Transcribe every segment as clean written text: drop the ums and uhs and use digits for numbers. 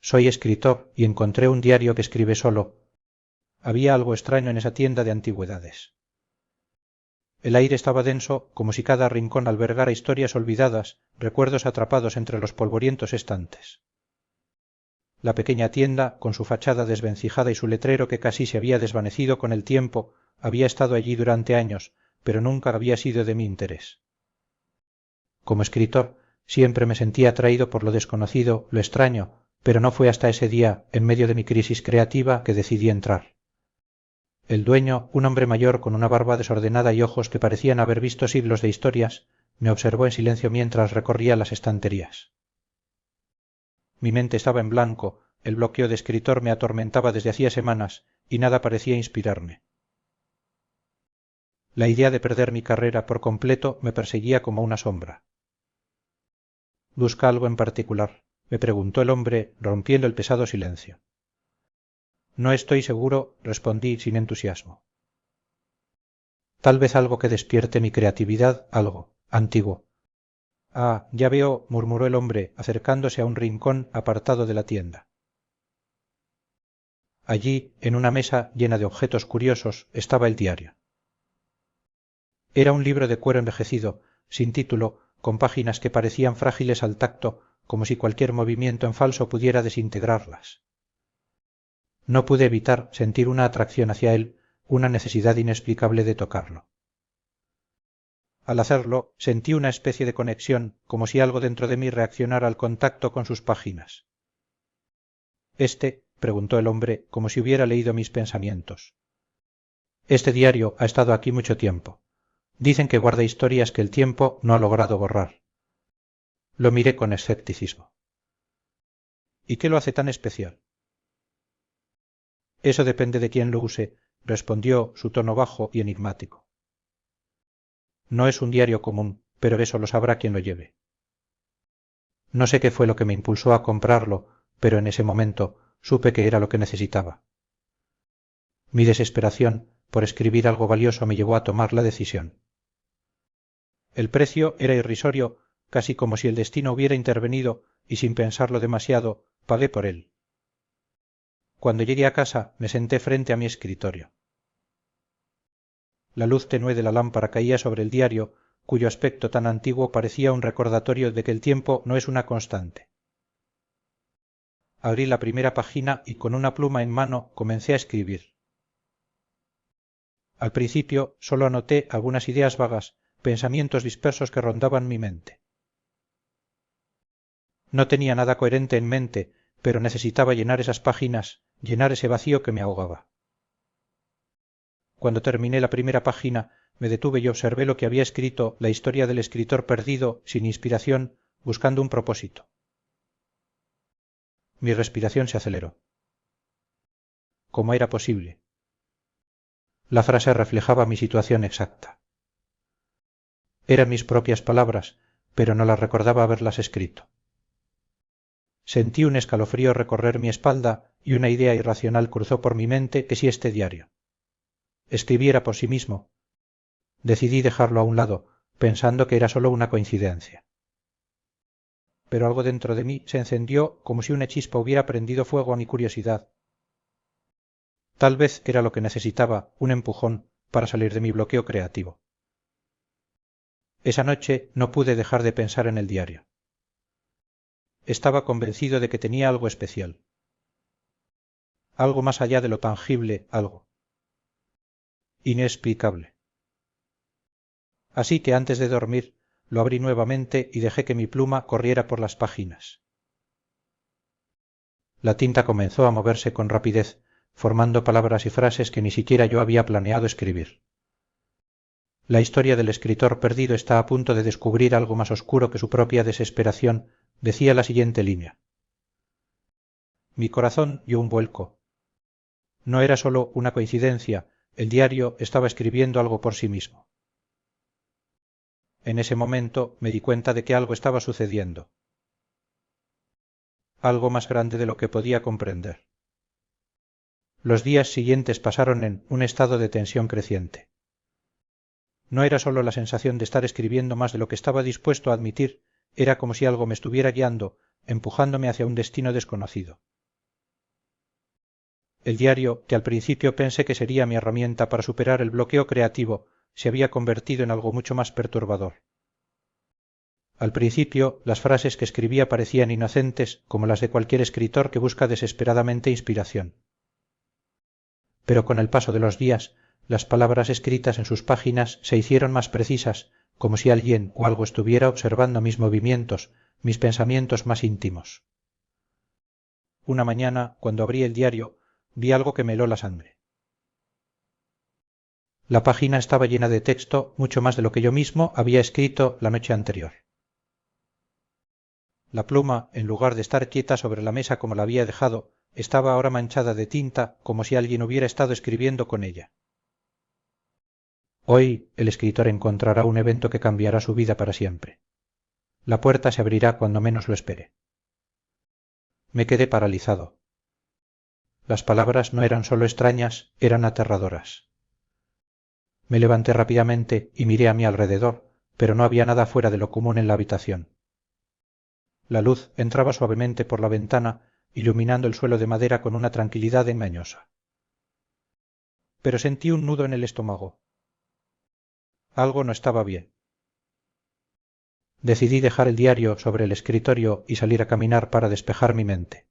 soy escritor y encontré un diario que escribe solo. Había algo extraño en esa tienda de antigüedades. El aire estaba denso, como si cada rincón albergara historias olvidadas, recuerdos atrapados entre los polvorientos estantes. La pequeña tienda, con su fachada desvencijada y su letrero que casi se había desvanecido con el tiempo, había estado allí durante años, pero nunca había sido de mi interés. Como escritor, siempre me sentía atraído por lo desconocido, lo extraño, pero no fue hasta ese día, en medio de mi crisis creativa, que decidí entrar. El dueño, un hombre mayor con una barba desordenada y ojos que parecían haber visto siglos de historias, me observó en silencio mientras recorría las estanterías. Mi mente estaba en blanco, el bloqueo de escritor me atormentaba desde hacía semanas y nada parecía inspirarme. La idea de perder mi carrera por completo me perseguía como una sombra. ¿Busca algo en particular?, me preguntó el hombre, rompiendo el pesado silencio. No estoy seguro, respondí sin entusiasmo. Tal vez algo que despierte mi creatividad, algo antiguo. Ah, ya veo, murmuró el hombre, acercándose a un rincón apartado de la tienda. Allí, en una mesa llena de objetos curiosos, estaba el diario. Era un libro de cuero envejecido, sin título, con páginas que parecían frágiles al tacto, como si cualquier movimiento en falso pudiera desintegrarlas. No pude evitar sentir una atracción hacia él, una necesidad inexplicable de tocarlo. Al hacerlo, sentí una especie de conexión, como si algo dentro de mí reaccionara al contacto con sus páginas. Preguntó el hombre, como si hubiera leído mis pensamientos. Este diario ha estado aquí mucho tiempo. Dicen que guarda historias que el tiempo no ha logrado borrar. Lo miré con escepticismo. ¿Y qué lo hace tan especial? Eso depende de quién lo use, respondió, su tono bajo y enigmático. No es un diario común, pero eso lo sabrá quien lo lleve. No sé qué fue lo que me impulsó a comprarlo, pero en ese momento supe que era lo que necesitaba. Mi desesperación por escribir algo valioso me llevó a tomar la decisión. El precio era irrisorio, casi como si el destino hubiera intervenido, y sin pensarlo demasiado, pagué por él. Cuando llegué a casa me senté frente a mi escritorio. La luz tenue de la lámpara caía sobre el diario, cuyo aspecto tan antiguo parecía un recordatorio de que el tiempo no es una constante. Abrí la primera página y con una pluma en mano comencé a escribir. Al principio solo anoté algunas ideas vagas, pensamientos dispersos que rondaban mi mente. No tenía nada coherente en mente, pero necesitaba llenar esas páginas, llenar ese vacío que me ahogaba. Cuando terminé la primera página, me detuve y observé lo que había escrito, la historia del escritor perdido, sin inspiración, buscando un propósito. Mi respiración se aceleró. ¿Cómo era posible? La frase reflejaba mi situación exacta. Eran mis propias palabras, pero no las recordaba haberlas escrito. Sentí un escalofrío recorrer mi espalda y una idea irracional cruzó por mi mente que si este diario escribiera por sí mismo. Decidí dejarlo a un lado, pensando que era solo una coincidencia. Pero algo dentro de mí se encendió como si una chispa hubiera prendido fuego a mi curiosidad. Tal vez era lo que necesitaba, un empujón, para salir de mi bloqueo creativo. Esa noche no pude dejar de pensar en el diario. Estaba convencido de que tenía algo especial. Algo más allá de lo tangible, algo inexplicable. Así que antes de dormir, lo abrí nuevamente y dejé que mi pluma corriera por las páginas. La tinta comenzó a moverse con rapidez, formando palabras y frases que ni siquiera yo había planeado escribir. La historia del escritor perdido está a punto de descubrir algo más oscuro que su propia desesperación, decía la siguiente línea. Mi corazón dio un vuelco. No era solo una coincidencia, el diario estaba escribiendo algo por sí mismo. En ese momento me di cuenta de que algo estaba sucediendo. Algo más grande de lo que podía comprender. Los días siguientes pasaron en un estado de tensión creciente. No era solo la sensación de estar escribiendo más de lo que estaba dispuesto a admitir, era como si algo me estuviera guiando, empujándome hacia un destino desconocido. El diario, que al principio pensé que sería mi herramienta para superar el bloqueo creativo, se había convertido en algo mucho más perturbador. Al principio, las frases que escribía parecían inocentes, como las de cualquier escritor que busca desesperadamente inspiración. Pero con el paso de los días, las palabras escritas en sus páginas se hicieron más precisas, como si alguien o algo estuviera observando mis movimientos, mis pensamientos más íntimos. Una mañana, cuando abrí el diario, vi algo que me heló la sangre. La página estaba llena de texto, mucho más de lo que yo mismo había escrito la noche anterior. La pluma, en lugar de estar quieta sobre la mesa como la había dejado, estaba ahora manchada de tinta, como si alguien hubiera estado escribiendo con ella. Hoy el escritor encontrará un evento que cambiará su vida para siempre. La puerta se abrirá cuando menos lo espere. Me quedé paralizado. Las palabras no eran solo extrañas, eran aterradoras. Me levanté rápidamente y miré a mi alrededor, pero no había nada fuera de lo común en la habitación. La luz entraba suavemente por la ventana, iluminando el suelo de madera con una tranquilidad engañosa. Pero sentí un nudo en el estómago. Algo no estaba bien. Decidí dejar el diario sobre el escritorio y salir a caminar para despejar mi mente.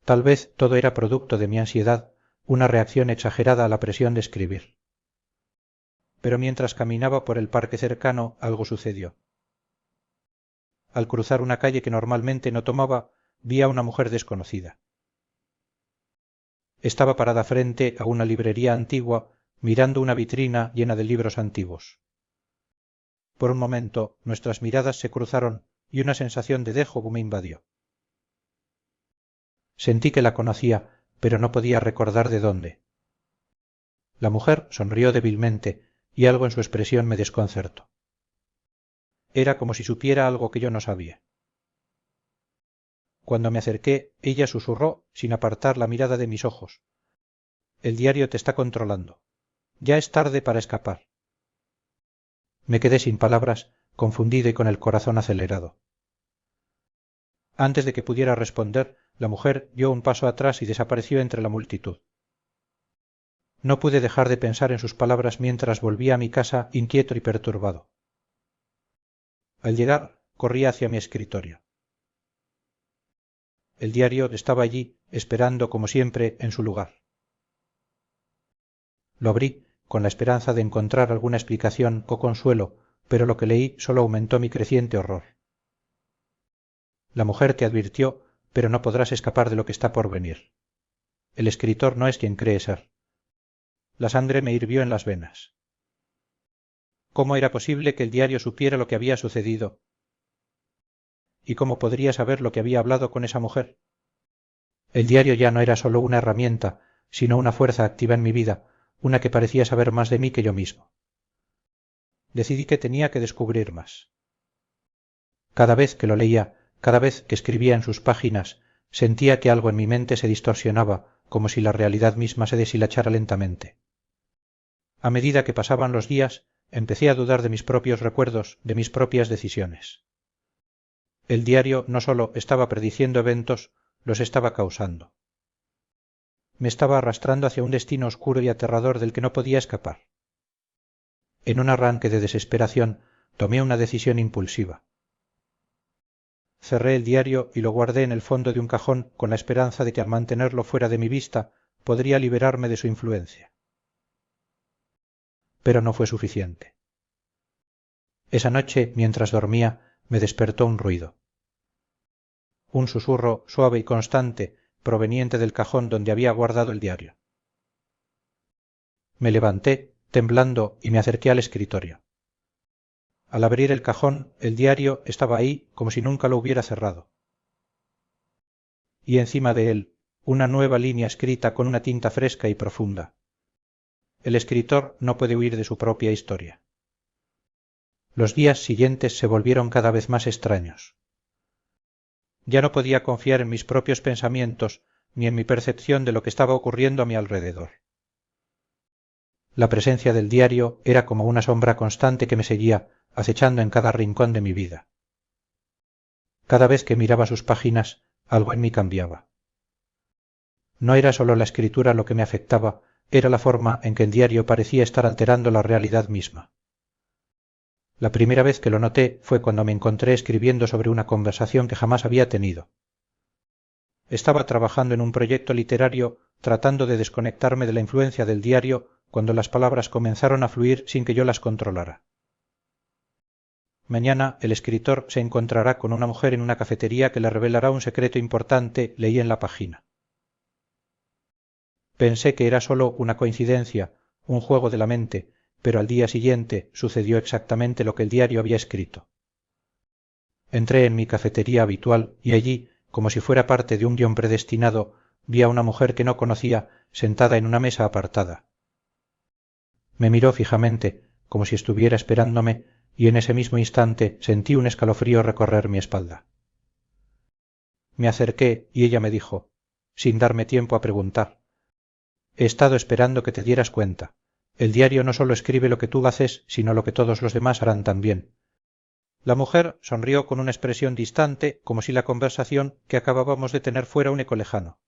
Tal vez todo era producto de mi ansiedad, una reacción exagerada a la presión de escribir. Pero mientras caminaba por el parque cercano, algo sucedió. Al cruzar una calle que normalmente no tomaba, vi a una mujer desconocida. Estaba parada frente a una librería antigua, mirando una vitrina llena de libros antiguos. Por un momento nuestras miradas se cruzaron y una sensación de dejo me invadió. Sentí que la conocía, pero no podía recordar de dónde. La mujer sonrió débilmente y algo en su expresión me desconcertó. Era como si supiera algo que yo no sabía. Cuando me acerqué, ella susurró, sin apartar la mirada de mis ojos: «El diario te está controlando. Ya es tarde para escapar». Me quedé sin palabras, confundido y con el corazón acelerado. Antes de que pudiera responder, la mujer dio un paso atrás y desapareció entre la multitud. No pude dejar de pensar en sus palabras mientras volvía a mi casa inquieto y perturbado. Al llegar, corrí hacia mi escritorio. El diario estaba allí, esperando, como siempre, en su lugar. Lo abrí, con la esperanza de encontrar alguna explicación o consuelo, pero lo que leí solo aumentó mi creciente horror. La mujer te advirtió, pero no podrás escapar de lo que está por venir. El escritor no es quien cree ser. La sangre me hirvió en las venas. ¿Cómo era posible que el diario supiera lo que había sucedido? ¿Y cómo podría saber lo que había hablado con esa mujer? El diario ya no era solo una herramienta, sino una fuerza activa en mi vida, una que parecía saber más de mí que yo mismo. Decidí que tenía que descubrir más. Cada vez que lo leía, cada vez que escribía en sus páginas, sentía que algo en mi mente se distorsionaba, como si la realidad misma se deshilachara lentamente. A medida que pasaban los días, empecé a dudar de mis propios recuerdos, de mis propias decisiones. El diario no solo estaba prediciendo eventos, los estaba causando. Me estaba arrastrando hacia un destino oscuro y aterrador del que no podía escapar. En un arranque de desesperación, tomé una decisión impulsiva. Cerré el diario y lo guardé en el fondo de un cajón con la esperanza de que al mantenerlo fuera de mi vista podría liberarme de su influencia. Pero no fue suficiente. Esa noche, mientras dormía, me despertó un ruido. Un susurro suave y constante proveniente del cajón donde había guardado el diario. Me levanté, temblando, y me acerqué al escritorio. Al abrir el cajón, el diario estaba ahí como si nunca lo hubiera cerrado. Y encima de él, una nueva línea escrita con una tinta fresca y profunda. El escritor no puede huir de su propia historia. Los días siguientes se volvieron cada vez más extraños. Ya no podía confiar en mis propios pensamientos ni en mi percepción de lo que estaba ocurriendo a mi alrededor. La presencia del diario era como una sombra constante que me seguía, acechando en cada rincón de mi vida. Cada vez que miraba sus páginas, algo en mí cambiaba. No era solo la escritura lo que me afectaba, era la forma en que el diario parecía estar alterando la realidad misma. La primera vez que lo noté fue cuando me encontré escribiendo sobre una conversación que jamás había tenido. Estaba trabajando en un proyecto literario tratando de desconectarme de la influencia del diario cuando las palabras comenzaron a fluir sin que yo las controlara. Mañana el escritor se encontrará con una mujer en una cafetería que le revelará un secreto importante, leí en la página. Pensé que era solo una coincidencia, un juego de la mente, pero al día siguiente sucedió exactamente lo que el diario había escrito. Entré en mi cafetería habitual y allí, como si fuera parte de un guión predestinado, vi a una mujer que no conocía sentada en una mesa apartada. Me miró fijamente, como si estuviera esperándome, y en ese mismo instante sentí un escalofrío recorrer mi espalda. Me acerqué y ella me dijo, sin darme tiempo a preguntar: he estado esperando que te dieras cuenta. El diario no solo escribe lo que tú haces, sino lo que todos los demás harán también. La mujer sonrió con una expresión distante, como si la conversación que acabábamos de tener fuera un eco lejano.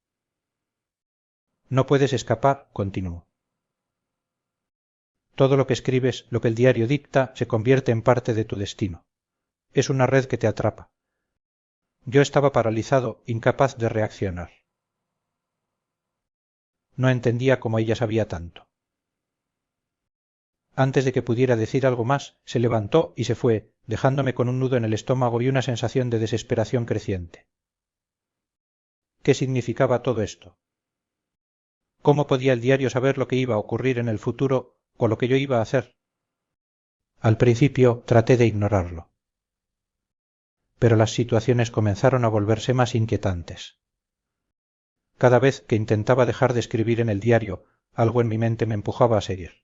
No puedes escapar, continuó. Todo lo que escribes, lo que el diario dicta, se convierte en parte de tu destino. Es una red que te atrapa. Yo estaba paralizado, incapaz de reaccionar. No entendía cómo ella sabía tanto. Antes de que pudiera decir algo más, se levantó y se fue, dejándome con un nudo en el estómago y una sensación de desesperación creciente. ¿Qué significaba todo esto? ¿Cómo podía el diario saber lo que iba a ocurrir en el futuro o lo que yo iba a hacer? Al principio traté de ignorarlo. Pero las situaciones comenzaron a volverse más inquietantes. Cada vez que intentaba dejar de escribir en el diario, algo en mi mente me empujaba a seguir.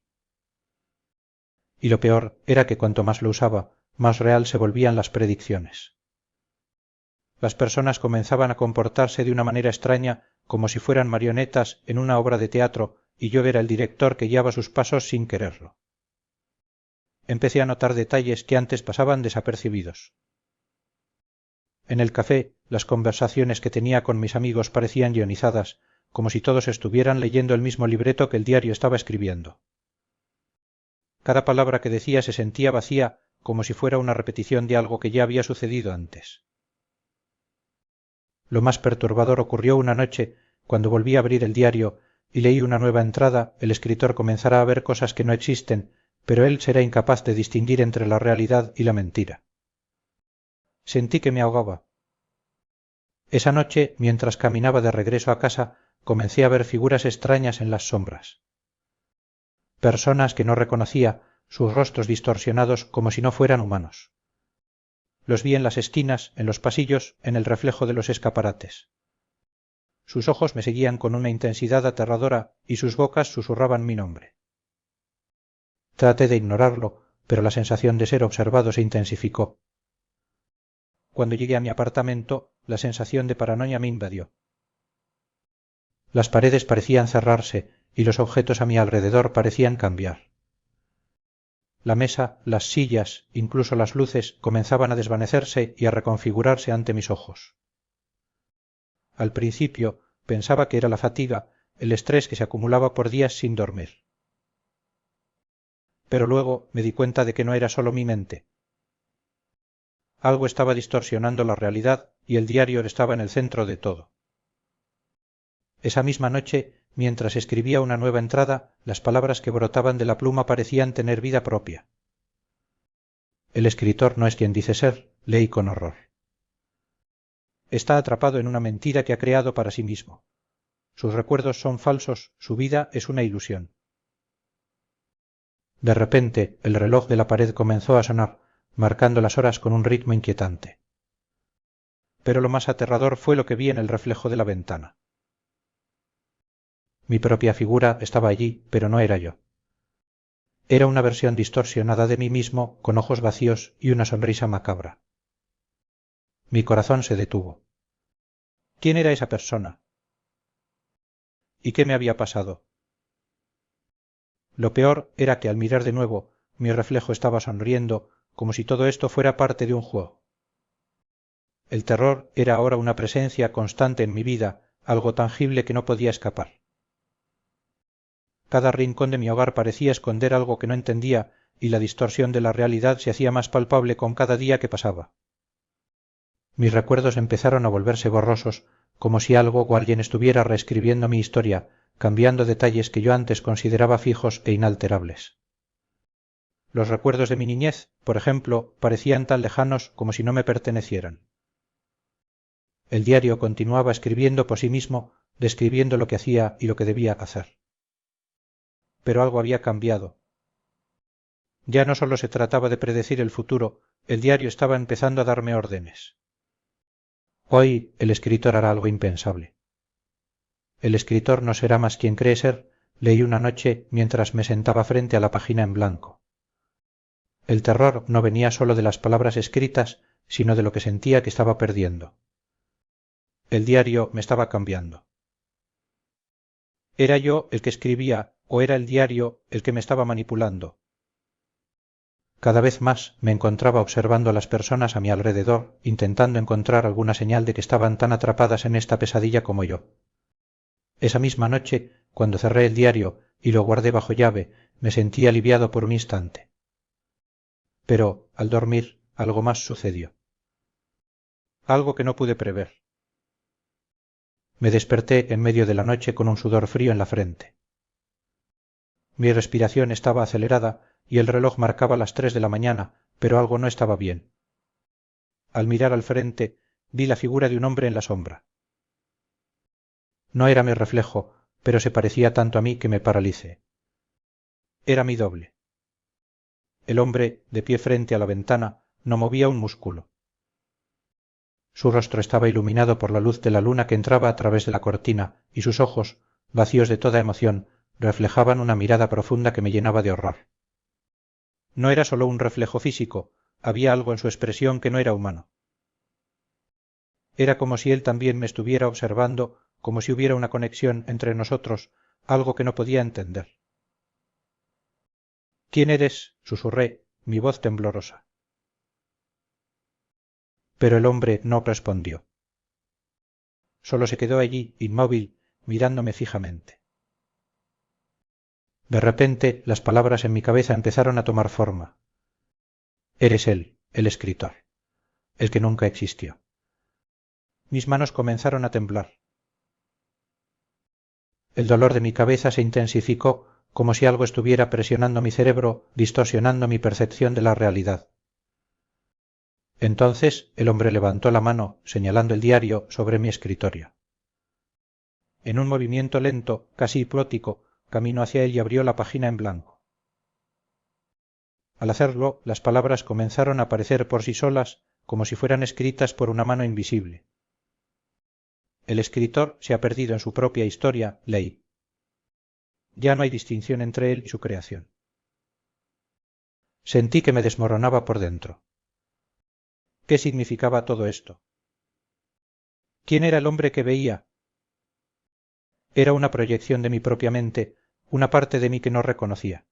Y lo peor era que cuanto más lo usaba, más real se volvían las predicciones. Las personas comenzaban a comportarse de una manera extraña, como si fueran marionetas en una obra de teatro y yo era el director que guiaba sus pasos sin quererlo. Empecé a notar detalles que antes pasaban desapercibidos. En el café, las conversaciones que tenía con mis amigos parecían guionizadas, como si todos estuvieran leyendo el mismo libreto que el diario estaba escribiendo. Cada palabra que decía se sentía vacía, como si fuera una repetición de algo que ya había sucedido antes. Lo más perturbador ocurrió una noche, cuando volví a abrir el diario y leí una nueva entrada. El escritor comenzará a ver cosas que no existen, pero él será incapaz de distinguir entre la realidad y la mentira. Sentí que me ahogaba. Esa noche, mientras caminaba de regreso a casa, comencé a ver figuras extrañas en las sombras. Personas que no reconocía, sus rostros distorsionados como si no fueran humanos. Los vi en las esquinas, en los pasillos, en el reflejo de los escaparates. Sus ojos me seguían con una intensidad aterradora y sus bocas susurraban mi nombre. Traté de ignorarlo, pero la sensación de ser observado se intensificó. Cuando llegué a mi apartamento, la sensación de paranoia me invadió. Las paredes parecían cerrarse y los objetos a mi alrededor parecían cambiar. La mesa, las sillas, incluso las luces comenzaban a desvanecerse y a reconfigurarse ante mis ojos. Al principio pensaba que era la fatiga, el estrés que se acumulaba por días sin dormir. Pero luego me di cuenta de que no era solo mi mente. Algo estaba distorsionando la realidad y el diario estaba en el centro de todo. Esa misma noche, mientras escribía una nueva entrada, las palabras que brotaban de la pluma parecían tener vida propia. El escritor no es quien dice ser, leí con horror. Está atrapado en una mentira que ha creado para sí mismo. Sus recuerdos son falsos, su vida es una ilusión. De repente, el reloj de la pared comenzó a sonar, marcando las horas con un ritmo inquietante. Pero lo más aterrador fue lo que vi en el reflejo de la ventana. Mi propia figura estaba allí, pero no era yo. Era una versión distorsionada de mí mismo, con ojos vacíos y una sonrisa macabra. Mi corazón se detuvo. ¿Quién era esa persona? ¿Y qué me había pasado? Lo peor era que al mirar de nuevo, mi reflejo estaba sonriendo, como si todo esto fuera parte de un juego. El terror era ahora una presencia constante en mi vida, algo tangible que no podía escapar. Cada rincón de mi hogar parecía esconder algo que no entendía y la distorsión de la realidad se hacía más palpable con cada día que pasaba. Mis recuerdos empezaron a volverse borrosos, como si algo o alguien estuviera reescribiendo mi historia, cambiando detalles que yo antes consideraba fijos e inalterables. Los recuerdos de mi niñez, por ejemplo, parecían tan lejanos como si no me pertenecieran. El diario continuaba escribiendo por sí mismo, describiendo lo que hacía y lo que debía hacer. Pero algo había cambiado. Ya no solo se trataba de predecir el futuro, el diario estaba empezando a darme órdenes. Hoy el escritor hará algo impensable. El escritor no será más quien cree ser, leí una noche mientras me sentaba frente a la página en blanco. El terror no venía solo de las palabras escritas, sino de lo que sentía que estaba perdiendo. El diario me estaba cambiando. ¿Era yo el que escribía o era el diario el que me estaba manipulando? Cada vez más me encontraba observando a las personas a mi alrededor, intentando encontrar alguna señal de que estaban tan atrapadas en esta pesadilla como yo. Esa misma noche, cuando cerré el diario y lo guardé bajo llave, me sentí aliviado por un instante. Pero, al dormir, algo más sucedió. Algo que no pude prever. Me desperté en medio de la noche con un sudor frío en la frente. Mi respiración estaba acelerada y el reloj marcaba las 3 de la mañana, pero algo no estaba bien. Al mirar al frente, vi la figura de un hombre en la sombra. No era mi reflejo, pero se parecía tanto a mí que me paralicé. Era mi doble. El hombre, de pie frente a la ventana, no movía un músculo. Su rostro estaba iluminado por la luz de la luna que entraba a través de la cortina, y sus ojos, vacíos de toda emoción, reflejaban una mirada profunda que me llenaba de horror. No era solo un reflejo físico, había algo en su expresión que no era humano. Era como si él también me estuviera observando, como si hubiera una conexión entre nosotros, algo que no podía entender. ¿Quién eres?, susurré, mi voz temblorosa. Pero el hombre no respondió. Solo se quedó allí, inmóvil, mirándome fijamente. De repente las palabras en mi cabeza empezaron a tomar forma. Eres él, el escritor, el que nunca existió. Mis manos comenzaron a temblar. El dolor de mi cabeza se intensificó como si algo estuviera presionando mi cerebro, distorsionando mi percepción de la realidad. Entonces el hombre levantó la mano, señalando el diario, sobre mi escritorio. En un movimiento lento, casi hipnótico, caminó hacia él y abrió la página en blanco. Al hacerlo, las palabras comenzaron a aparecer por sí solas, como si fueran escritas por una mano invisible. El escritor se ha perdido en su propia historia, leí. Ya no hay distinción entre él y su creación. Sentí que me desmoronaba por dentro. ¿Qué significaba todo esto? ¿Quién era el hombre que veía? Era una proyección de mi propia mente, una parte de mí que no reconocía.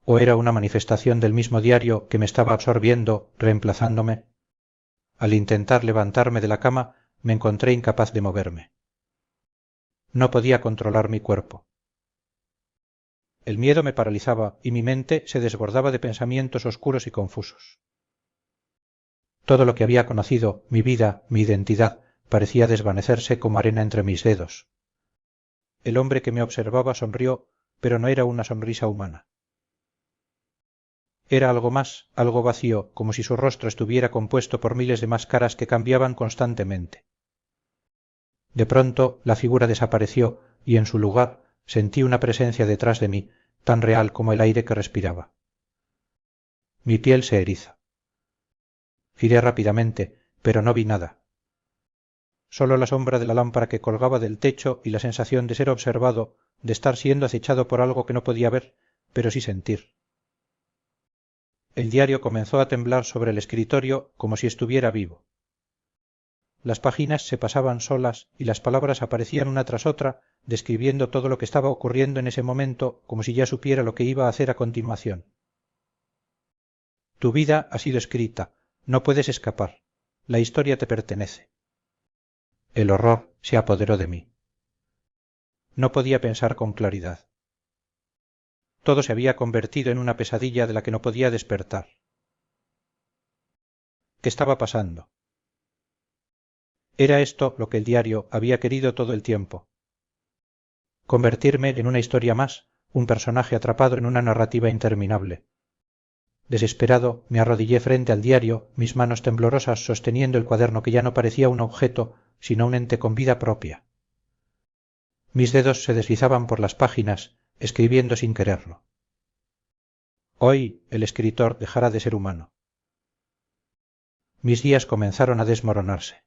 ¿O era una manifestación del mismo diario que me estaba absorbiendo, reemplazándome? Al intentar levantarme de la cama, me encontré incapaz de moverme. No podía controlar mi cuerpo. El miedo me paralizaba y mi mente se desbordaba de pensamientos oscuros y confusos. Todo lo que había conocido, mi vida, mi identidad, parecía desvanecerse como arena entre mis dedos. El hombre que me observaba sonrió, pero no era una sonrisa humana. Era algo más, algo vacío, como si su rostro estuviera compuesto por miles de máscaras que cambiaban constantemente. De pronto la figura desapareció y en su lugar sentí una presencia detrás de mí, tan real como el aire que respiraba. Mi piel se eriza. Giré rápidamente, pero no vi nada. Solo la sombra de la lámpara que colgaba del techo y la sensación de ser observado, de estar siendo acechado por algo que no podía ver, pero sí sentir. El diario comenzó a temblar sobre el escritorio como si estuviera vivo. Las páginas se pasaban solas y las palabras aparecían una tras otra, describiendo todo lo que estaba ocurriendo en ese momento como si ya supiera lo que iba a hacer a continuación. Tu vida ha sido escrita, no puedes escapar. La historia te pertenece. El horror se apoderó de mí. No podía pensar con claridad. Todo se había convertido en una pesadilla de la que no podía despertar. ¿Qué estaba pasando? Era esto lo que el diario había querido todo el tiempo. Convertirme en una historia más, un personaje atrapado en una narrativa interminable. Desesperado, me arrodillé frente al diario, mis manos temblorosas sosteniendo el cuaderno que ya no parecía un objeto, sino un ente con vida propia. Mis dedos se deslizaban por las páginas, escribiendo sin quererlo. Hoy el escritor dejará de ser humano. Mis días comenzaron a desmoronarse.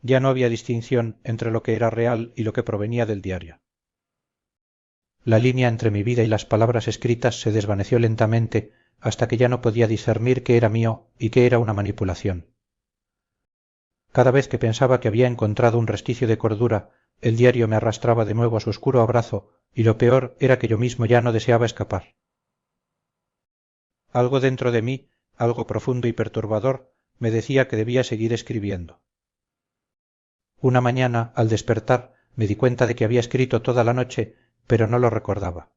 Ya no había distinción entre lo que era real y lo que provenía del diario. La línea entre mi vida y las palabras escritas se desvaneció lentamente hasta que ya no podía discernir qué era mío y qué era una manipulación. Cada vez que pensaba que había encontrado un resquicio de cordura, el diario me arrastraba de nuevo a su oscuro abrazo, y lo peor era que yo mismo ya no deseaba escapar. Algo dentro de mí, algo profundo y perturbador, me decía que debía seguir escribiendo. Una mañana, al despertar, me di cuenta de que había escrito toda la noche, pero no lo recordaba.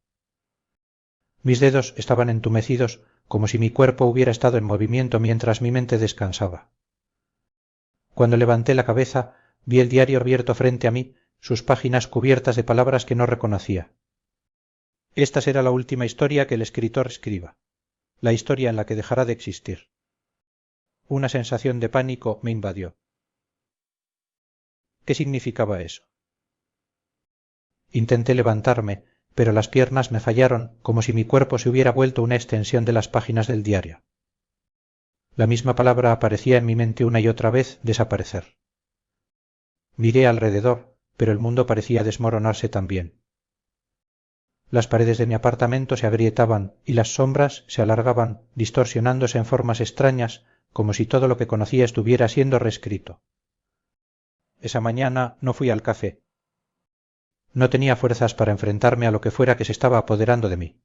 Mis dedos estaban entumecidos, como si mi cuerpo hubiera estado en movimiento mientras mi mente descansaba. Cuando levanté la cabeza, vi el diario abierto frente a mí, sus páginas cubiertas de palabras que no reconocía. Esta será la última historia que el escritor escriba, la historia en la que dejará de existir. Una sensación de pánico me invadió. ¿Qué significaba eso? Intenté levantarme, pero las piernas me fallaron como si mi cuerpo se hubiera vuelto una extensión de las páginas del diario. La misma palabra aparecía en mi mente una y otra vez, desaparecer. Miré alrededor, pero el mundo parecía desmoronarse también. Las paredes de mi apartamento se agrietaban y las sombras se alargaban, distorsionándose en formas extrañas, como si todo lo que conocía estuviera siendo reescrito. Esa mañana no fui al café. No tenía fuerzas para enfrentarme a lo que fuera que se estaba apoderando de mí.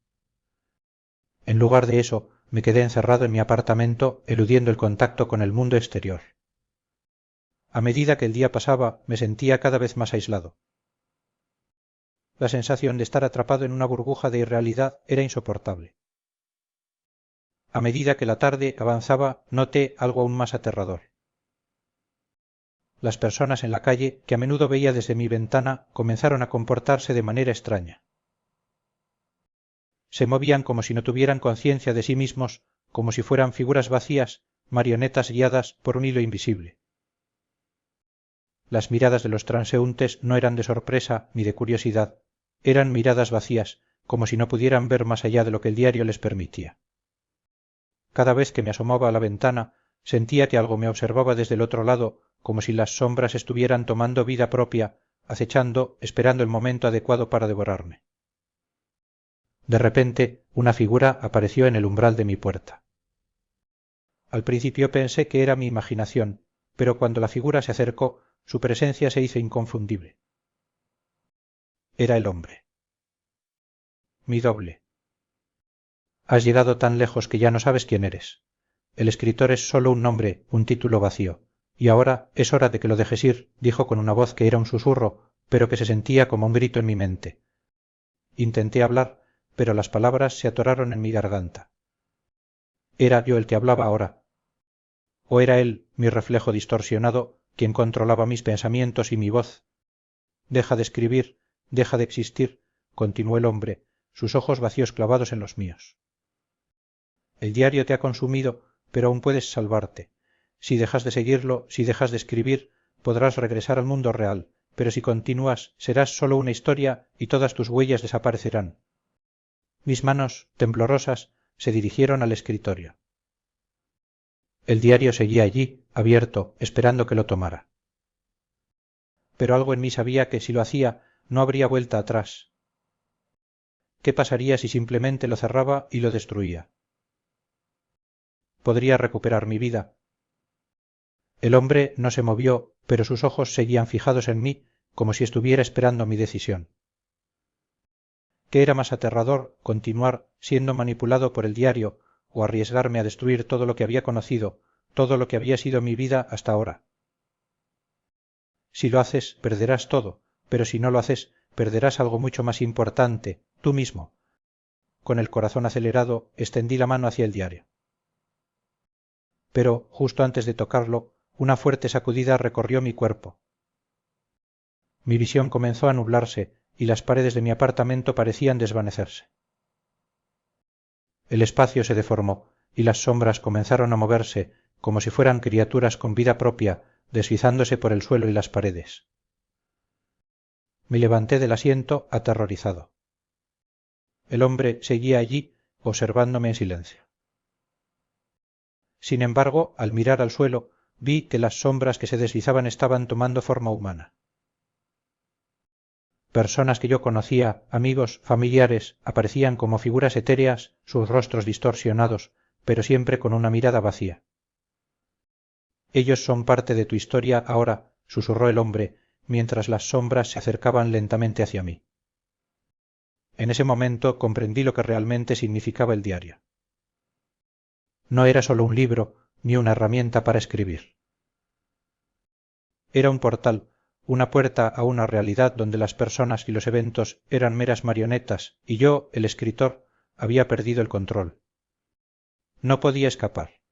En lugar de eso, me quedé encerrado en mi apartamento, eludiendo el contacto con el mundo exterior. A medida que el día pasaba, me sentía cada vez más aislado. La sensación de estar atrapado en una burbuja de irrealidad era insoportable. A medida que la tarde avanzaba, noté algo aún más aterrador. Las personas en la calle, que a menudo veía desde mi ventana, comenzaron a comportarse de manera extraña. Se movían como si no tuvieran conciencia de sí mismos, como si fueran figuras vacías, marionetas guiadas por un hilo invisible. Las miradas de los transeúntes no eran de sorpresa ni de curiosidad, eran miradas vacías, como si no pudieran ver más allá de lo que el diario les permitía. Cada vez que me asomaba a la ventana, sentía que algo me observaba desde el otro lado, como si las sombras estuvieran tomando vida propia, acechando, esperando el momento adecuado para devorarme. De repente, una figura apareció en el umbral de mi puerta. Al principio pensé que era mi imaginación, pero cuando la figura se acercó, su presencia se hizo inconfundible. Era el hombre. Mi doble. Has llegado tan lejos que ya no sabes quién eres. El escritor es solo un nombre, un título vacío. Y ahora es hora de que lo dejes ir, dijo con una voz que era un susurro, pero que se sentía como un grito en mi mente. Intenté hablar, pero las palabras se atoraron en mi garganta. Era yo el que hablaba ahora. ¿O era él, mi reflejo distorsionado, quien controlaba mis pensamientos y mi voz? Deja de escribir, deja de existir, continuó el hombre, sus ojos vacíos clavados en los míos. El diario te ha consumido, pero aún puedes salvarte. Si dejas de seguirlo, si dejas de escribir, podrás regresar al mundo real, pero si continúas, serás solo una historia y todas tus huellas desaparecerán. Mis manos, temblorosas, se dirigieron al escritorio. El diario seguía allí, abierto, esperando que lo tomara. Pero algo en mí sabía que si lo hacía, no habría vuelta atrás. ¿Qué pasaría si simplemente lo cerraba y lo destruía? Podría recuperar mi vida. El hombre no se movió, pero sus ojos seguían fijados en mí, como si estuviera esperando mi decisión. ¿Qué era más aterrador, continuar siendo manipulado por el diario o arriesgarme a destruir todo lo que había conocido, todo lo que había sido mi vida hasta ahora? Si lo haces, perderás todo, pero si no lo haces, perderás algo mucho más importante, tú mismo. Con el corazón acelerado, extendí la mano hacia el diario. Pero, justo antes de tocarlo, una fuerte sacudida recorrió mi cuerpo. Mi visión comenzó a nublarse y las paredes de mi apartamento parecían desvanecerse. El espacio se deformó y las sombras comenzaron a moverse como si fueran criaturas con vida propia, deslizándose por el suelo y las paredes. Me levanté del asiento aterrorizado. El hombre seguía allí, observándome en silencio. Sin embargo, al mirar al suelo, vi que las sombras que se deslizaban estaban tomando forma humana. Personas que yo conocía, amigos, familiares, aparecían como figuras etéreas, sus rostros distorsionados, pero siempre con una mirada vacía. Ellos son parte de tu historia ahora, susurró el hombre, mientras las sombras se acercaban lentamente hacia mí. En ese momento comprendí lo que realmente significaba el diario. No era solo un libro, ni una herramienta para escribir. Era un portal, una puerta a una realidad donde las personas y los eventos eran meras marionetas y yo, el escritor, había perdido el control. No podía escapar.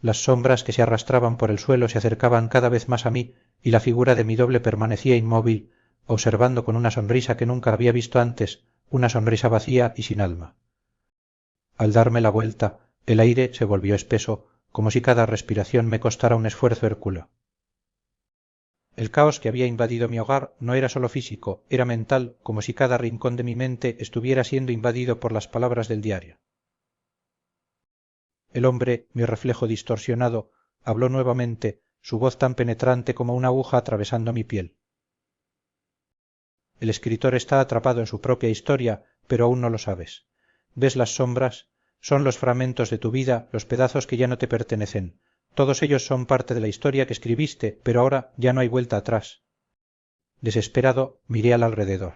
Las sombras que se arrastraban por el suelo se acercaban cada vez más a mí y la figura de mi doble permanecía inmóvil, observando con una sonrisa que nunca había visto antes, una sonrisa vacía y sin alma. Al darme la vuelta, el aire se volvió espeso, como si cada respiración me costara un esfuerzo hercúleo. El caos que había invadido mi hogar no era solo físico, era mental, como si cada rincón de mi mente estuviera siendo invadido por las palabras del diario. El hombre, mi reflejo distorsionado, habló nuevamente, su voz tan penetrante como una aguja atravesando mi piel. El escritor está atrapado en su propia historia, pero aún no lo sabes. ¿Ves las sombras? Son los fragmentos de tu vida, los pedazos que ya no te pertenecen. Todos ellos son parte de la historia que escribiste, pero ahora ya no hay vuelta atrás. Desesperado, miré al alrededor.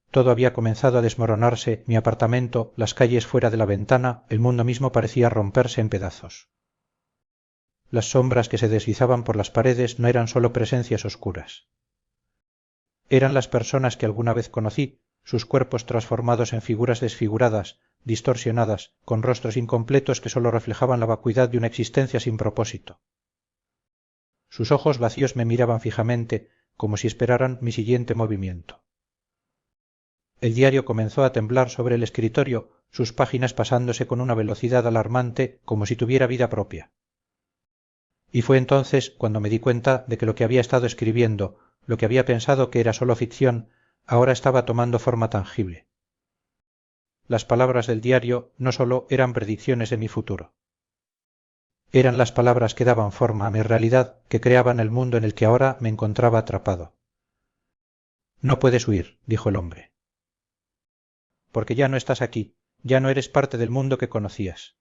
Todo había comenzado a desmoronarse, mi apartamento, las calles fuera de la ventana, el mundo mismo parecía romperse en pedazos. Las sombras que se deslizaban por las paredes no eran solo presencias oscuras. Eran las personas que alguna vez conocí, sus cuerpos transformados en figuras desfiguradas, distorsionadas, con rostros incompletos que solo reflejaban la vacuidad de una existencia sin propósito. Sus ojos vacíos me miraban fijamente, como si esperaran mi siguiente movimiento. El diario comenzó a temblar sobre el escritorio, sus páginas pasándose con una velocidad alarmante, como si tuviera vida propia. Y fue entonces cuando me di cuenta de que lo que había estado escribiendo, lo que había pensado que era solo ficción, ahora estaba tomando forma tangible. Las palabras del diario no solo eran predicciones de mi futuro. Eran las palabras que daban forma a mi realidad, que creaban el mundo en el que ahora me encontraba atrapado. No puedes huir, dijo el hombre. Porque ya no estás aquí, ya no eres parte del mundo que conocías.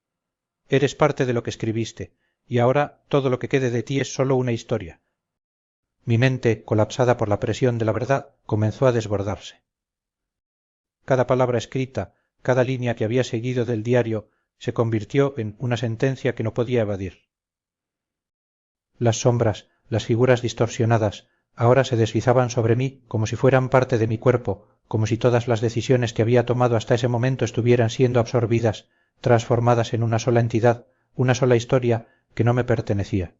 Eres parte de lo que escribiste, y ahora todo lo que quede de ti es solo una historia. Mi mente, colapsada por la presión de la verdad, comenzó a desbordarse. Cada palabra escrita, cada línea que había seguido del diario, se convirtió en una sentencia que no podía evadir. Las sombras, las figuras distorsionadas, ahora se deslizaban sobre mí como si fueran parte de mi cuerpo, como si todas las decisiones que había tomado hasta ese momento estuvieran siendo absorbidas, transformadas en una sola entidad, una sola historia que no me pertenecía.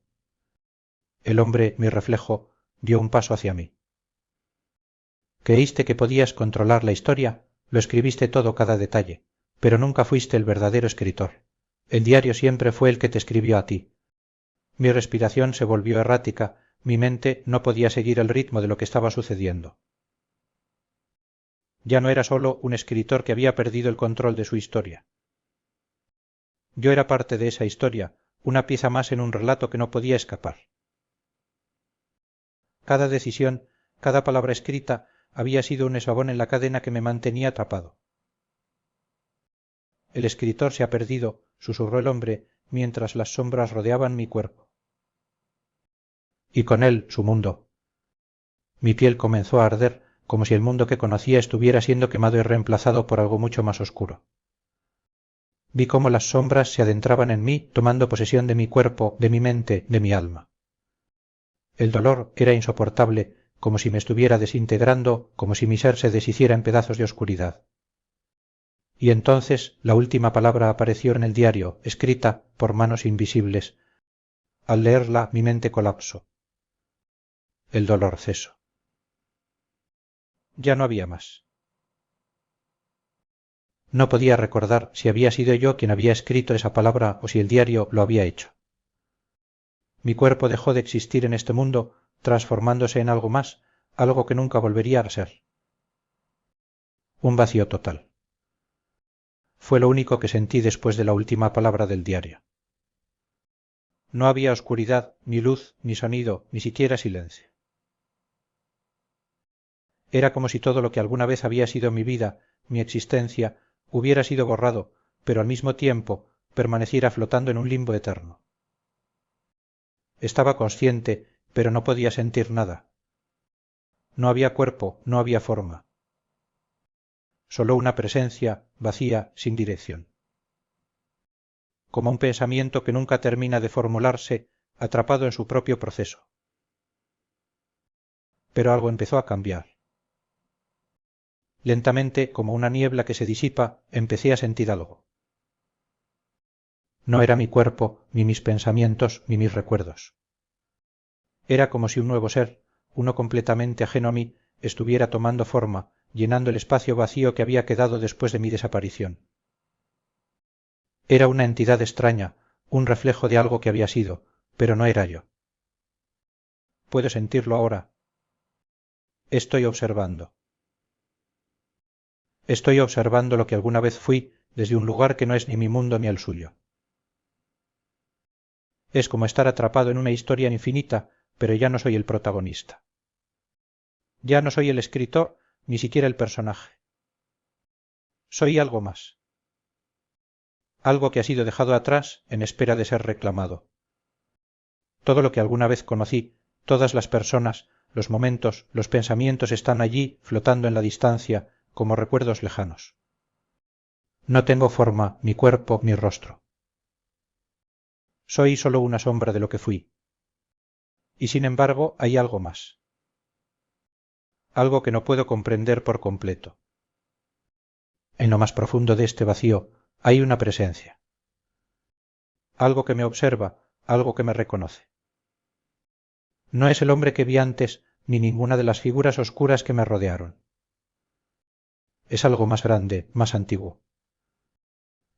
El hombre, mi reflejo, dio un paso hacia mí. ¿Creíste que podías controlar la historia? Lo escribiste todo cada detalle, pero nunca fuiste el verdadero escritor. El diario siempre fue el que te escribió a ti. Mi respiración se volvió errática, mi mente no podía seguir el ritmo de lo que estaba sucediendo. Ya no era solo un escritor que había perdido el control de su historia. Yo era parte de esa historia, una pieza más en un relato que no podía escapar. Cada decisión, cada palabra escrita, había sido un eslabón en la cadena que me mantenía atrapado. El escritor se ha perdido, susurró el hombre, mientras las sombras rodeaban mi cuerpo. Y con él su mundo. Mi piel comenzó a arder, como si el mundo que conocía estuviera siendo quemado y reemplazado por algo mucho más oscuro. Vi cómo las sombras se adentraban en mí, tomando posesión de mi cuerpo, de mi mente, de mi alma. El dolor era insoportable, como si me estuviera desintegrando, como si mi ser se deshiciera en pedazos de oscuridad. Y entonces la última palabra apareció en el diario, escrita por manos invisibles. Al leerla mi mente colapsó. El dolor cesó. Ya no había más. No podía recordar si había sido yo quien había escrito esa palabra o si el diario lo había hecho. Mi cuerpo dejó de existir en este mundo, transformándose en algo más, algo que nunca volvería a ser. Un vacío total. Fue lo único que sentí después de la última palabra del diario. No había oscuridad, ni luz, ni sonido, ni siquiera silencio. Era como si todo lo que alguna vez había sido mi vida, mi existencia, hubiera sido borrado, pero al mismo tiempo permaneciera flotando en un limbo eterno. Estaba consciente, pero no podía sentir nada. No había cuerpo, no había forma. Solo una presencia, vacía, sin dirección. Como un pensamiento que nunca termina de formularse, atrapado en su propio proceso. Pero algo empezó a cambiar. Lentamente, como una niebla que se disipa, empecé a sentir algo. No era mi cuerpo, ni mis pensamientos, ni mis recuerdos. Era como si un nuevo ser, uno completamente ajeno a mí, estuviera tomando forma, llenando el espacio vacío que había quedado después de mi desaparición. Era una entidad extraña, un reflejo de algo que había sido, pero no era yo. Puedo sentirlo ahora. Estoy observando. Estoy observando lo que alguna vez fui desde un lugar que no es ni mi mundo ni el suyo. Es como estar atrapado en una historia infinita, pero ya no soy el protagonista. Ya no soy el escritor, ni siquiera el personaje. Soy algo más. Algo que ha sido dejado atrás en espera de ser reclamado. Todo lo que alguna vez conocí, todas las personas, los momentos, los pensamientos están allí, flotando en la distancia, como recuerdos lejanos. No tengo forma, ni cuerpo, ni rostro. Soy solo una sombra de lo que fui. Y sin embargo hay algo más. Algo que no puedo comprender por completo. En lo más profundo de este vacío hay una presencia. Algo que me observa, algo que me reconoce. No es el hombre que vi antes, ni ninguna de las figuras oscuras que me rodearon. Es algo más grande, más antiguo.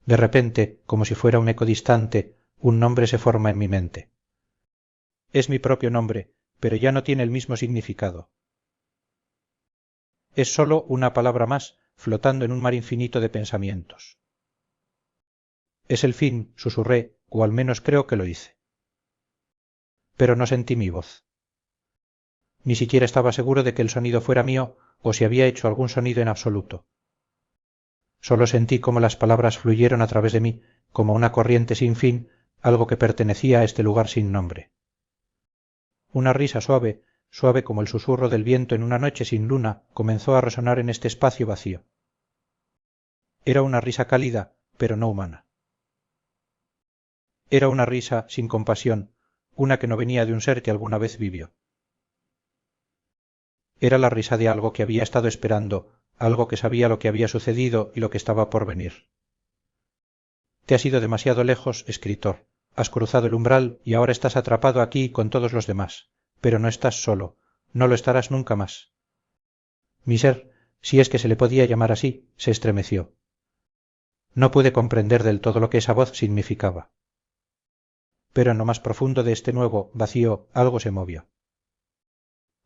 De repente, como si fuera un eco distante, un nombre se forma en mi mente. Es mi propio nombre, pero ya no tiene el mismo significado. Es solo una palabra más, flotando en un mar infinito de pensamientos. Es el fin, susurré, o al menos creo que lo hice. Pero no sentí mi voz. Ni siquiera estaba seguro de que el sonido fuera mío o si había hecho algún sonido en absoluto. Solo sentí cómo las palabras fluyeron a través de mí, como una corriente sin fin, algo que pertenecía a este lugar sin nombre. Una risa suave, suave como el susurro del viento en una noche sin luna, comenzó a resonar en este espacio vacío. Era una risa cálida, pero no humana. Era una risa sin compasión, una que no venía de un ser que alguna vez vivió. Era la risa de algo que había estado esperando, algo que sabía lo que había sucedido y lo que estaba por venir. Te has ido demasiado lejos, escritor. Has cruzado el umbral y ahora estás atrapado aquí con todos los demás. Pero no estás solo. No lo estarás nunca más. Mi ser, si es que se le podía llamar así, se estremeció. No pude comprender del todo lo que esa voz significaba. Pero en lo más profundo de este nuevo vacío algo se movió.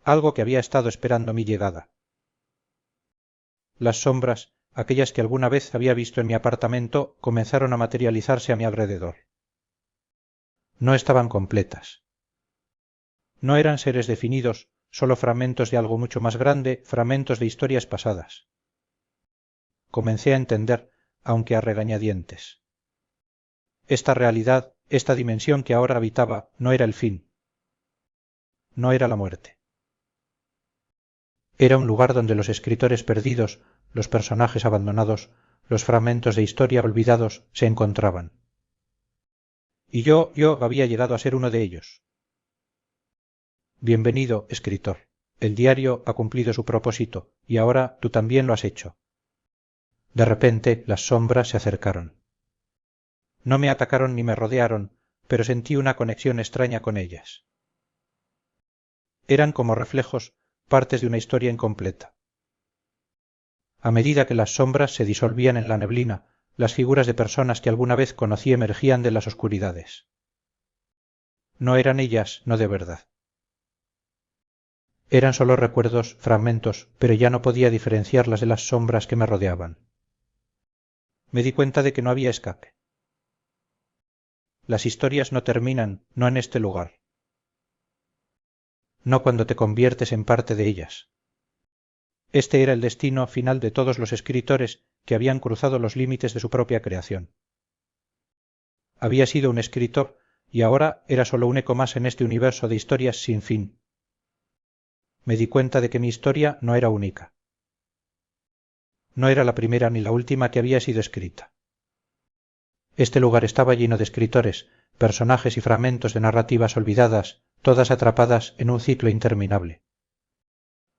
Algo que había estado esperando mi llegada. Las sombras, aquellas que alguna vez había visto en mi apartamento, comenzaron a materializarse a mi alrededor. No estaban completas. No eran seres definidos, solo fragmentos de algo mucho más grande, fragmentos de historias pasadas. Comencé a entender, aunque a regañadientes. Esta realidad, esta dimensión que ahora habitaba, no era el fin. No era la muerte. Era un lugar donde los escritores perdidos, los personajes abandonados, los fragmentos de historia olvidados se encontraban. Y yo había llegado a ser uno de ellos. Bienvenido, escritor. El diario ha cumplido su propósito, y ahora tú también lo has hecho. De repente las sombras se acercaron. No me atacaron ni me rodearon, pero sentí una conexión extraña con ellas. Eran como reflejos, partes de una historia incompleta. A medida que las sombras se disolvían en la neblina, las figuras de personas que alguna vez conocí emergían de las oscuridades. No eran ellas, no de verdad. Eran solo recuerdos, fragmentos, pero ya no podía diferenciarlas de las sombras que me rodeaban. Me di cuenta de que no había escape. Las historias no terminan, no en este lugar. No cuando te conviertes en parte de ellas. Este era el destino final de todos los escritores que habían cruzado los límites de su propia creación. Había sido un escritor y ahora era solo un eco más en este universo de historias sin fin. Me di cuenta de que mi historia no era única. No era la primera ni la última que había sido escrita. Este lugar estaba lleno de escritores, personajes y fragmentos de narrativas olvidadas, todas atrapadas en un ciclo interminable.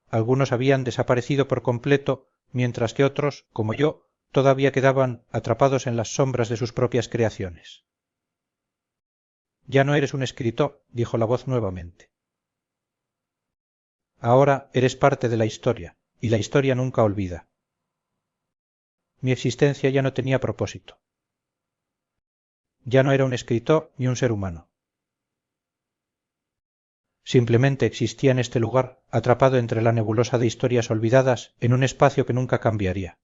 Algunos habían desaparecido por completo, mientras que otros, como yo, todavía quedaban atrapados en las sombras de sus propias creaciones. Ya no eres un escritor, dijo la voz nuevamente. Ahora eres parte de la historia, y la historia nunca olvida. Mi existencia ya no tenía propósito. Ya no era un escritor ni un ser humano. Simplemente existía en este lugar, atrapado entre la nebulosa de historias olvidadas, en un espacio que nunca cambiaría.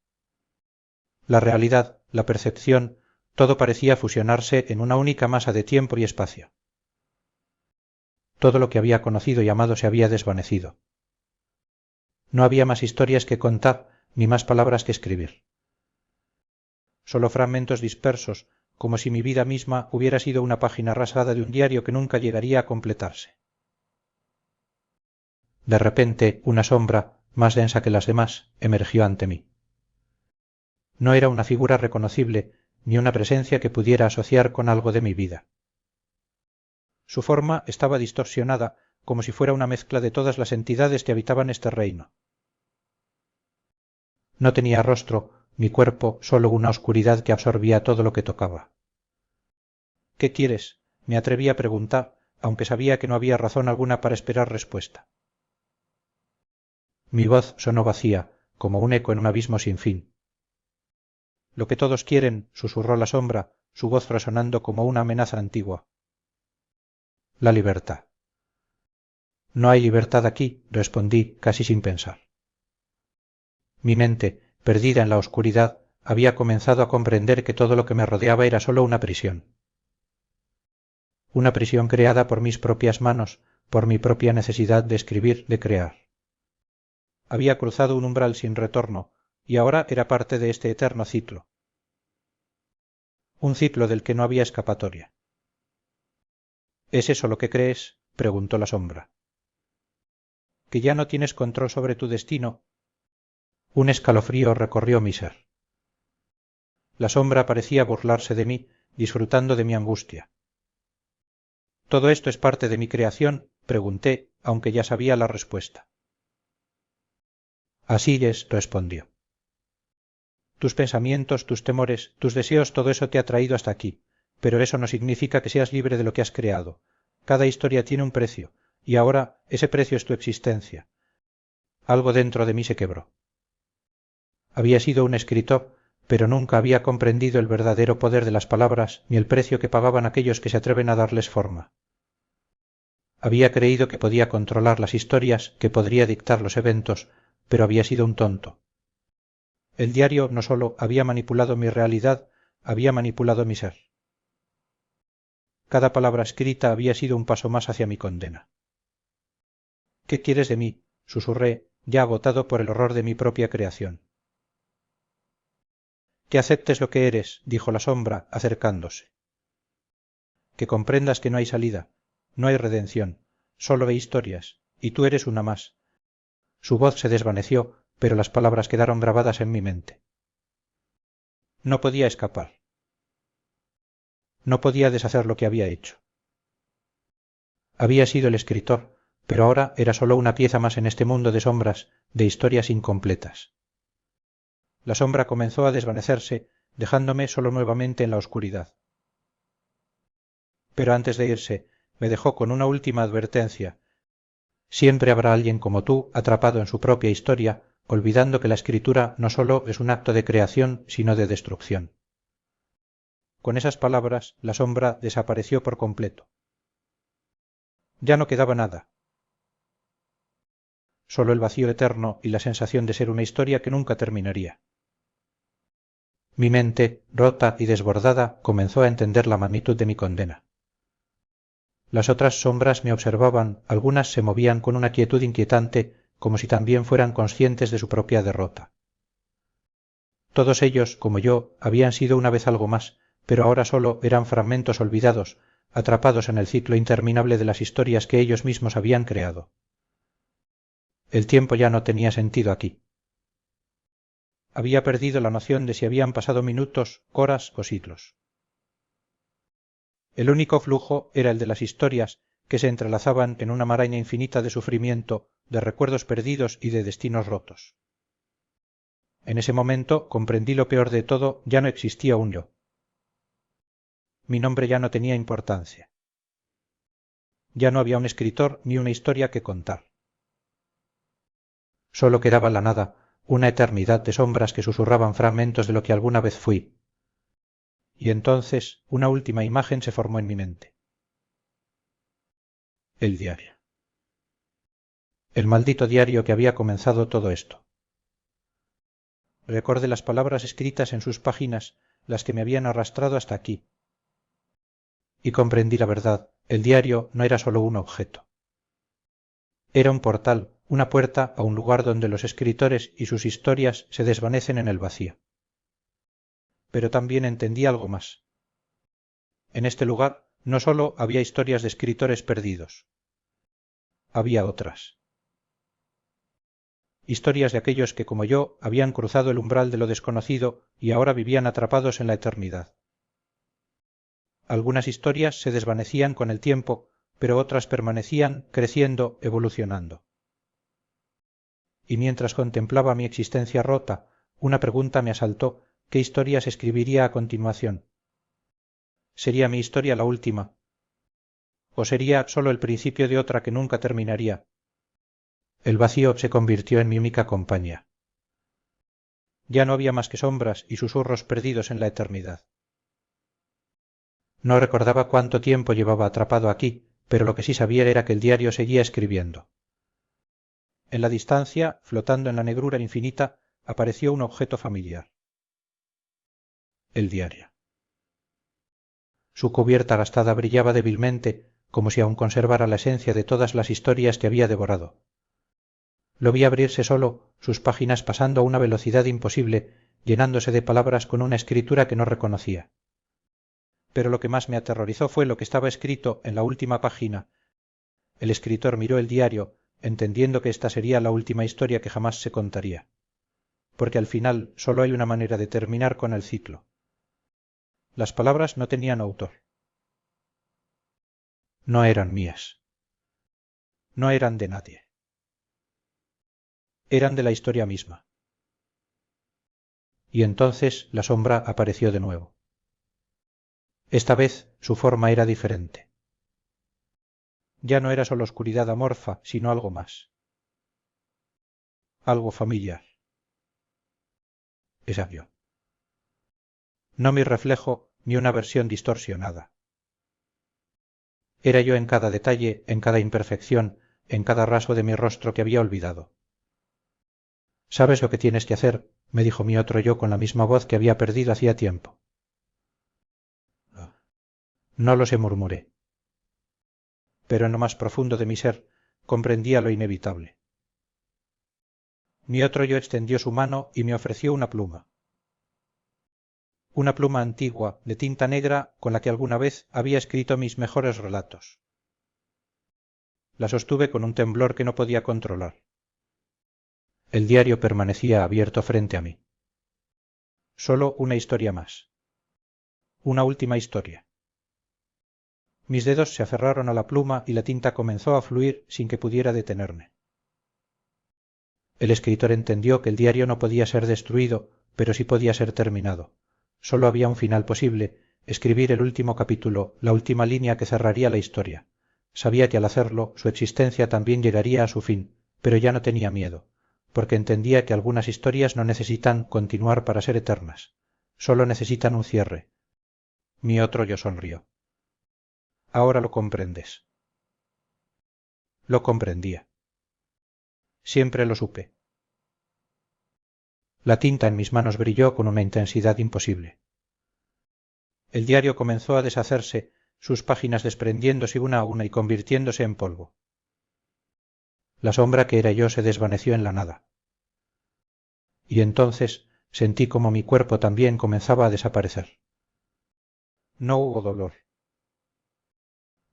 La realidad, la percepción, todo parecía fusionarse en una única masa de tiempo y espacio. Todo lo que había conocido y amado se había desvanecido. No había más historias que contar, ni más palabras que escribir. Solo fragmentos dispersos, como si mi vida misma hubiera sido una página rasgada de un diario que nunca llegaría a completarse. De repente, una sombra, más densa que las demás, emergió ante mí. No era una figura reconocible, ni una presencia que pudiera asociar con algo de mi vida. Su forma estaba distorsionada, como si fuera una mezcla de todas las entidades que habitaban este reino. No tenía rostro, ni cuerpo, solo una oscuridad que absorbía todo lo que tocaba. «¿Qué quieres?», me atreví a preguntar, aunque sabía que no había razón alguna para esperar respuesta. Mi voz sonó vacía, como un eco en un abismo sin fin. «Lo que todos quieren», susurró la sombra, su voz resonando como una amenaza antigua. «La libertad». «No hay libertad aquí», respondí, casi sin pensar. Mi mente, perdida en la oscuridad, había comenzado a comprender que todo lo que me rodeaba era solo una prisión. Una prisión creada por mis propias manos, por mi propia necesidad de escribir, de crear. Había cruzado un umbral sin retorno, y ahora era parte de este eterno ciclo. Un ciclo del que no había escapatoria. ¿Es eso lo que crees?, preguntó la sombra. ¿Que ya no tienes control sobre tu destino? Un escalofrío recorrió mi ser. La sombra parecía burlarse de mí, disfrutando de mi angustia. ¿Todo esto es parte de mi creación?, pregunté, aunque ya sabía la respuesta. Así es, respondió. Tus pensamientos, tus temores, tus deseos, todo eso te ha traído hasta aquí, pero eso no significa que seas libre de lo que has creado. Cada historia tiene un precio, y ahora ese precio es tu existencia. Algo dentro de mí se quebró. Había sido un escritor, pero nunca había comprendido el verdadero poder de las palabras ni el precio que pagaban aquellos que se atreven a darles forma. Había creído que podía controlar las historias, que podría dictar los eventos, pero había sido un tonto. El diario no solo había manipulado mi realidad, había manipulado mi ser. Cada palabra escrita había sido un paso más hacia mi condena. «¿Qué quieres de mí?», susurré, ya agotado por el horror de mi propia creación. «Que aceptes lo que eres», dijo la sombra, acercándose. «Que comprendas que no hay salida, no hay redención, solo hay historias, y tú eres una más». Su voz se desvaneció, pero las palabras quedaron grabadas en mi mente. No podía escapar. No podía deshacer lo que había hecho. Había sido el escritor, pero ahora era solo una pieza más en este mundo de sombras, de historias incompletas. La sombra comenzó a desvanecerse, dejándome solo nuevamente en la oscuridad. Pero antes de irse, me dejó con una última advertencia. Siempre habrá alguien como tú, atrapado en su propia historia, olvidando que la escritura no solo es un acto de creación, sino de destrucción. Con esas palabras, la sombra desapareció por completo. Ya no quedaba nada. Solo el vacío eterno y la sensación de ser una historia que nunca terminaría. Mi mente, rota y desbordada, comenzó a entender la magnitud de mi condena. Las otras sombras me observaban, algunas se movían con una quietud inquietante, como si también fueran conscientes de su propia derrota. Todos ellos, como yo, habían sido una vez algo más, pero ahora solo eran fragmentos olvidados, atrapados en el ciclo interminable de las historias que ellos mismos habían creado. El tiempo ya no tenía sentido aquí. Había perdido la noción de si habían pasado minutos, horas o siglos. El único flujo era el de las historias que se entrelazaban en una maraña infinita de sufrimiento, de recuerdos perdidos y de destinos rotos. En ese momento comprendí lo peor de todo, ya no existía un yo. Mi nombre ya no tenía importancia. Ya no había un escritor ni una historia que contar. Solo quedaba la nada, una eternidad de sombras que susurraban fragmentos de lo que alguna vez fui. Y entonces una última imagen se formó en mi mente. El diario. El maldito diario que había comenzado todo esto. Recordé las palabras escritas en sus páginas, las que me habían arrastrado hasta aquí. Y comprendí la verdad, el diario no era solo un objeto. Era un portal, una puerta a un lugar donde los escritores y sus historias se desvanecen en el vacío. Pero también entendí algo más. En este lugar no solo había historias de escritores perdidos. Había otras. Historias de aquellos que, como yo, habían cruzado el umbral de lo desconocido y ahora vivían atrapados en la eternidad. Algunas historias se desvanecían con el tiempo, pero otras permanecían, creciendo, evolucionando. Y mientras contemplaba mi existencia rota, una pregunta me asaltó: ¿qué historias escribiría a continuación? ¿Sería mi historia la última? ¿O sería solo el principio de otra que nunca terminaría? El vacío se convirtió en mi única compañía. Ya no había más que sombras y susurros perdidos en la eternidad. No recordaba cuánto tiempo llevaba atrapado aquí, pero lo que sí sabía era que el diario seguía escribiendo. En la distancia, flotando en la negrura infinita, apareció un objeto familiar. El diario. Su cubierta gastada brillaba débilmente, como si aún conservara la esencia de todas las historias que había devorado. Lo vi abrirse solo, sus páginas pasando a una velocidad imposible, llenándose de palabras con una escritura que no reconocía. Pero lo que más me aterrorizó fue lo que estaba escrito en la última página. El escritor miró el diario, entendiendo que esta sería la última historia que jamás se contaría. Porque al final solo hay una manera de terminar con el ciclo. Las palabras no tenían autor. No eran mías. No eran de nadie. Eran de la historia misma. Y entonces la sombra apareció de nuevo. Esta vez su forma era diferente. Ya no era solo oscuridad amorfa, sino algo más. Algo familiar. Esa yo. No mi reflejo ni una versión distorsionada. Era yo en cada detalle, en cada imperfección, en cada rasgo de mi rostro que había olvidado. ¿Sabes lo que tienes que hacer?, me dijo mi otro yo con la misma voz que había perdido hacía tiempo. No lo sé, murmuré. Pero en lo más profundo de mi ser comprendía lo inevitable. Mi otro yo extendió su mano y me ofreció una pluma. Una pluma antigua, de tinta negra, con la que alguna vez había escrito mis mejores relatos. La sostuve con un temblor que no podía controlar. El diario permanecía abierto frente a mí. Solo una historia más. Una última historia. Mis dedos se aferraron a la pluma y la tinta comenzó a fluir sin que pudiera detenerme. El escritor entendió que el diario no podía ser destruido, pero sí podía ser terminado. Sólo había un final posible, escribir el último capítulo, la última línea que cerraría la historia. Sabía que al hacerlo su existencia también llegaría a su fin, pero ya no tenía miedo, porque entendía que algunas historias no necesitan continuar para ser eternas. Sólo necesitan un cierre. Mi otro yo sonrió. Ahora lo comprendes. Lo comprendía. Siempre lo supe. La tinta en mis manos brilló con una intensidad imposible. El diario comenzó a deshacerse, sus páginas desprendiéndose una a una y convirtiéndose en polvo. La sombra que era yo se desvaneció en la nada. Y entonces sentí como mi cuerpo también comenzaba a desaparecer. No hubo dolor.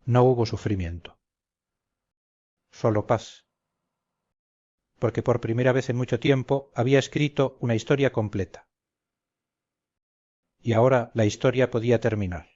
No hubo sufrimiento. Solo paz. Porque por primera vez en mucho tiempo había escrito una historia completa. Y ahora la historia podía terminar.